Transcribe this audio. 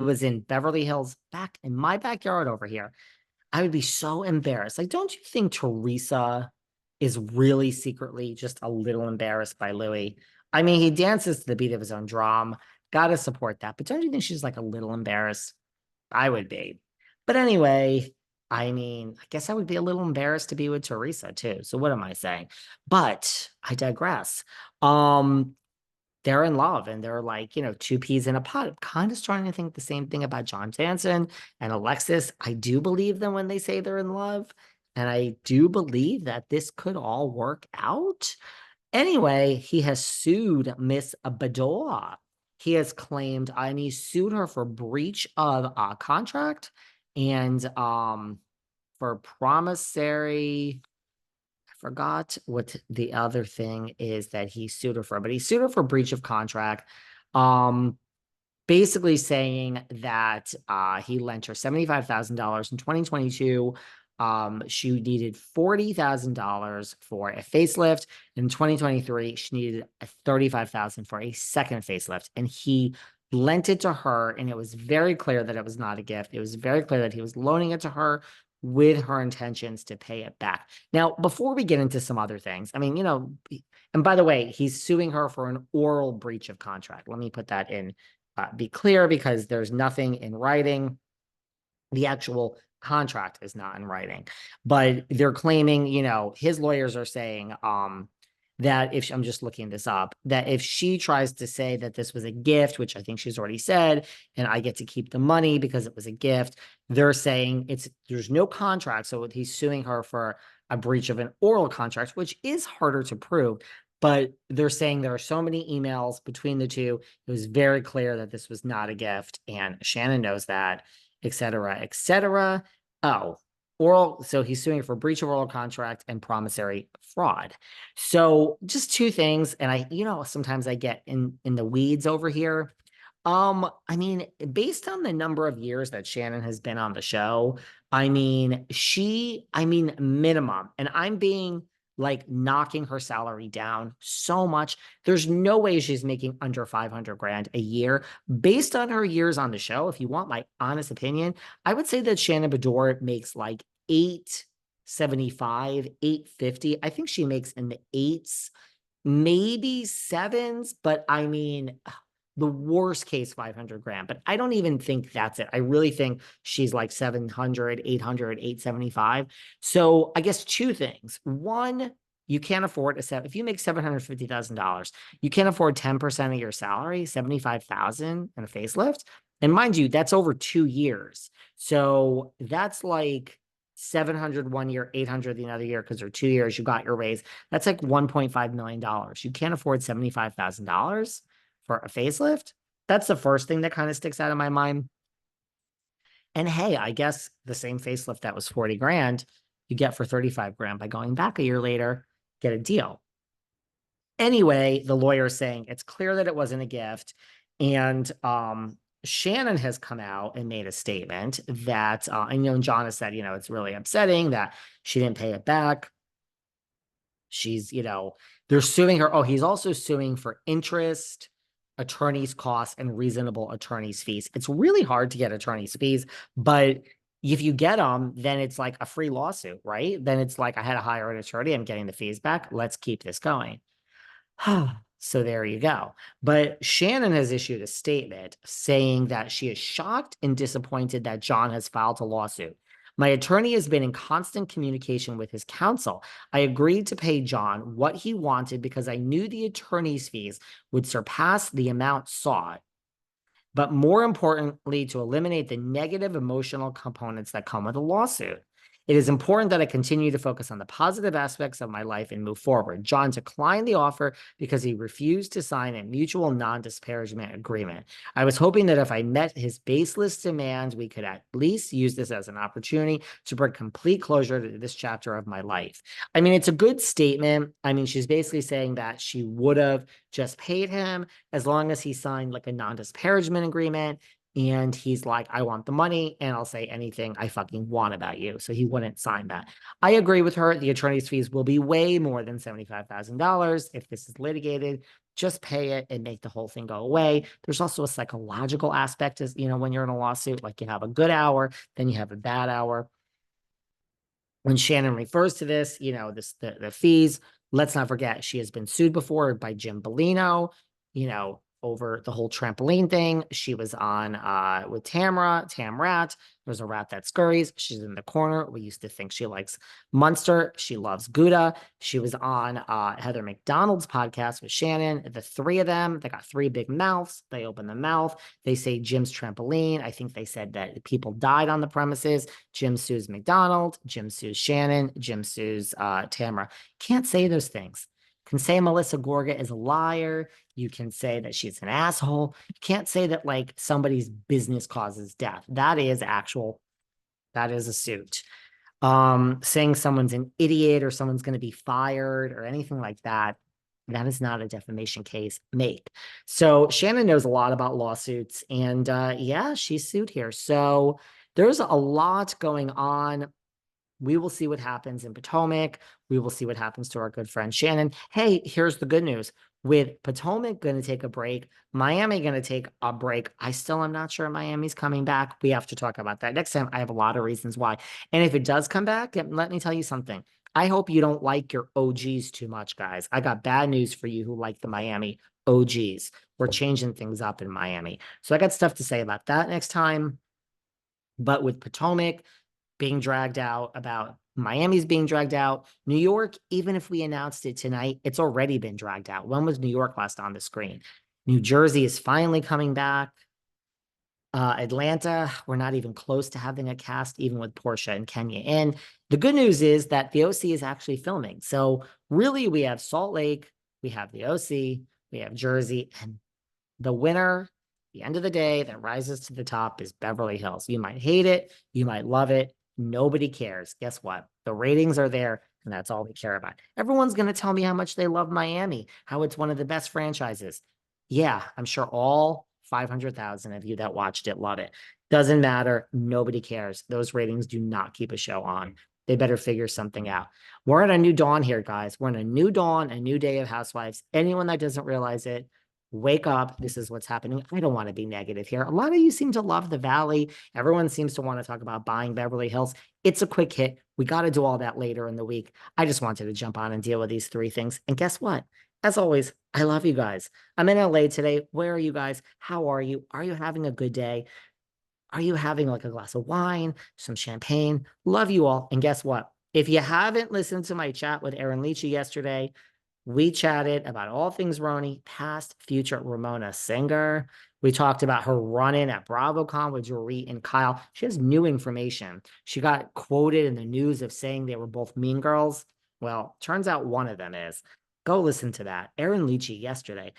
was in Beverly Hills, back in my backyard over here, I would be so embarrassed. Like, don't you think Teresa is really secretly just a little embarrassed by Louis? I mean, he dances to the beat of his own drum. Gotta support that. But don't you think she's like a little embarrassed? I would be. But anyway, I mean, I guess I would be a little embarrassed to be with Teresa too. So what am I saying? But I digress. Um, they're in love and they're like, two peas in a pod. I'm kind of starting to think the same thing about Jonn Janssen and Alexis. I do believe them when they say they're in love. And I do believe that this could all work out. Anyway, he has sued Miss Bedoya. He has claimed, he sued her for breach of contract and for promissory. I forgot what the other thing is that he sued her for, but he sued her for breach of contract. Um, basically saying that he lent her $75,000 in 2022. She needed $40,000 for a facelift. In 2023, she needed $35,000 for a second facelift, and he lent it to her. And it was very clear that it was not a gift. It was very clear that he was loaning it to her with her intentions to pay it back. Now, before we get into some other things, I mean, and by the way, he's suing her for an oral breach of contract. Let me put that in, be clear, because there's nothing in writing. The actual contract is not in writing, but they're claiming, his lawyers are saying, that if I'm just looking this up, that if she tries to say that this was a gift, which I think she's already said, and I get to keep the money because it was a gift, they're saying there's no contract. So he's suing her for a breach of an oral contract, which is harder to prove. But they're saying there are so many emails between the two. It was very clear that this was not a gift, and Shannon knows that, et cetera, et cetera. Oh, oral. So he's suing for breach of oral contract and promissory fraud. So just two things. And sometimes I get in the weeds over here. I mean, based on the number of years that Shannon has been on the show, minimum, and I'm being like knocking her salary down so much. There's no way she's making under 500 grand a year. Based on her years on the show, if you want my honest opinion, I would say that Shannon Bedoya makes like 875, 850. I think she makes in the eights, maybe sevens, but I mean, the worst case 500 grand, but I don't even think that's it. I really think she's like 700, 800, 875. So I guess two things. One, you can't afford if you make $750,000, you can't afford 10% of your salary, 75,000 and a facelift. And mind you, that's over 2 years. So that's like 700 one year, 800 the other year, because they're 2 years, you got your raise. That's like $1.5 million. You can't afford $75,000 for a facelift. That's the first thing that kind of sticks out of my mind. And hey, I guess the same facelift that was 40 grand, you get for 35 grand by going back a year later, get a deal. Anyway, the lawyer is saying it's clear that it wasn't a gift. And Shannon has come out and made a statement that, and Jonn has said, it's really upsetting that she didn't pay it back. She's, they're suing her. Oh, he's also suing for interest, attorney's costs, and reasonable attorney's fees. It's really hard to get attorney's fees, but if you get them, then it's like a free lawsuit, right? Then it's like, I had to hire an attorney, I'm getting the fees back. Let's keep this going. So there you go. But Shannon has issued a statement saying that she is shocked and disappointed that Jonn has filed a lawsuit. My attorney has been in constant communication with his counsel. I agreed to pay Jonn what he wanted because I knew the attorney's fees would surpass the amount sought, but more importantly, to eliminate the negative emotional components that come with a lawsuit. It is important that I continue to focus on the positive aspects of my life and move forward. Jonn declined the offer because he refused to sign a mutual non-disparagement agreement. I was hoping that if I met his baseless demands, we could at least use this as an opportunity to bring complete closure to this chapter of my life. I mean, it's a good statement. I mean, she's basically saying that she would have just paid him as long as he signed like a non-disparagement agreement. And he's like, I want the money and I'll say anything I fucking want about you. So he wouldn't sign that. I agree with her. The attorney's fees will be way more than $75,000 if this is litigated. Just pay it and make the whole thing go away. There's also a psychological aspect, as you know, when you're in a lawsuit, like you have a good hour, then you have a bad hour. When Shannon refers to this, the fees, let's not forget she has been sued before by Jim Bolino, over the whole trampoline thing. She was on with Tam Rat. There's a rat that scurries. She's in the corner. We used to think she likes Munster. She loves Gouda. She was on Heather McDonald's podcast with Shannon. The three of them, they got three big mouths. They open the mouth. They say Jim's trampoline. I think they said that people died on the premises. Jim sues McDonald. Jim sues Shannon. Jim sues Tamara. Can't say those things. Can say Melissa Gorga is a liar. You can say that she's an asshole. You can't say that like somebody's business causes death. That is a suit. Saying someone's an idiot or someone's going to be fired or anything like that, that is not a defamation case make. So Shannon knows a lot about lawsuits and yeah, she's sued here. So there's a lot going on. We will see what happens in Potomac. We will see what happens to our good friend Shannon. Hey, here's the good news. With Potomac going to take a break, Miami going to take a break. I still am not sure Miami's coming back. We have to talk about that next time. I have a lot of reasons why. And if it does come back, let me tell you something. I hope you don't like your OGs too much, guys. I got bad news for you who like the Miami OGs. We're changing things up in Miami. So I got stuff to say about that next time. But with Potomac being dragged out, about Miami's being dragged out, New York, even if we announced it tonight, it's already been dragged out. When was New York last on the screen? New Jersey is finally coming back. Atlanta, we're not even close to having a cast, even with Portia and Kenya in. The good news is that the OC is actually filming. So really, we have Salt Lake, we have the OC, we have Jersey, and the winner, the end of the day, that rises to the top is Beverly Hills. You might hate it, you might love it. Nobody cares. Guess what? The ratings are there, and that's all we care about. Everyone's going to tell me how much they love Miami, how it's one of the best franchises. Yeah, I'm sure all 500,000 of you that watched it love it. Doesn't matter. Nobody cares. Those ratings do not keep a show on. They better figure something out. We're in a new dawn here, guys. We're in a new dawn, a new day of Housewives. Anyone that doesn't realize it, wake up. This is what's happening. I don't want to be negative here. A lot of you seem to love the Valley. Everyone seems to want to talk about buying Beverly Hills. It's a quick hit. We got to do all that later in the week. I just wanted to jump on and deal with these three things. And guess what? As always, I love you guys. I'm in LA today. Where are you guys? How are you? Are you having a good day? Are you having like a glass of wine, some champagne? Love you all. And guess what? If you haven't listened to my chat with Aaron Leachy yesterday, we chatted about all things Roni, past, future Ramona Singer. We talked about her run-in at BravoCon with Dorit and Kyle. She has new information. She got quoted in the news of saying they were both mean girls. Well, turns out one of them is. Go listen to that. Aaron Leachy yesterday.